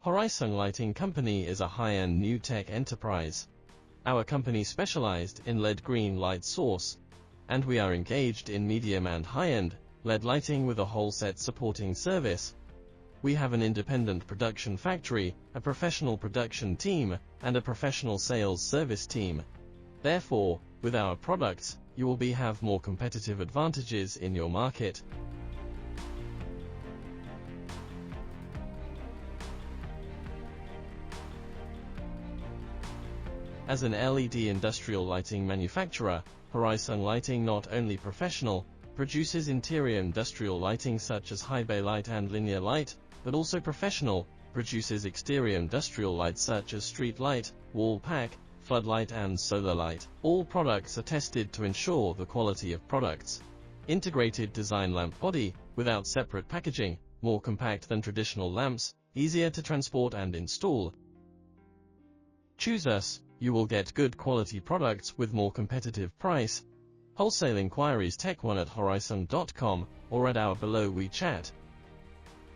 Horisung Lighting Company is a high-end new tech enterprise. Our company specialized in LED green light source, and we are engaged in medium and high-end LED lighting with a whole set supporting service. We have an independent production factory, a professional production team, and a professional sales service team. Therefore, with our products, you will have more competitive advantages in your market. As an LED industrial lighting manufacturer, Horisung Lighting not only professional, produces interior industrial lighting such as highbay light and linear light, but also professional, produces exterior industrial lights such as street light, wall pack, floodlight and solar light. All products are tested to ensure the quality of products. Integrated design lamp body, without separate packaging, more compact than traditional lamps, easier to transport and install. Choose us, you will get good quality products with more competitive price. Wholesale inquiries tech1@horisung.com or at our below WeChat.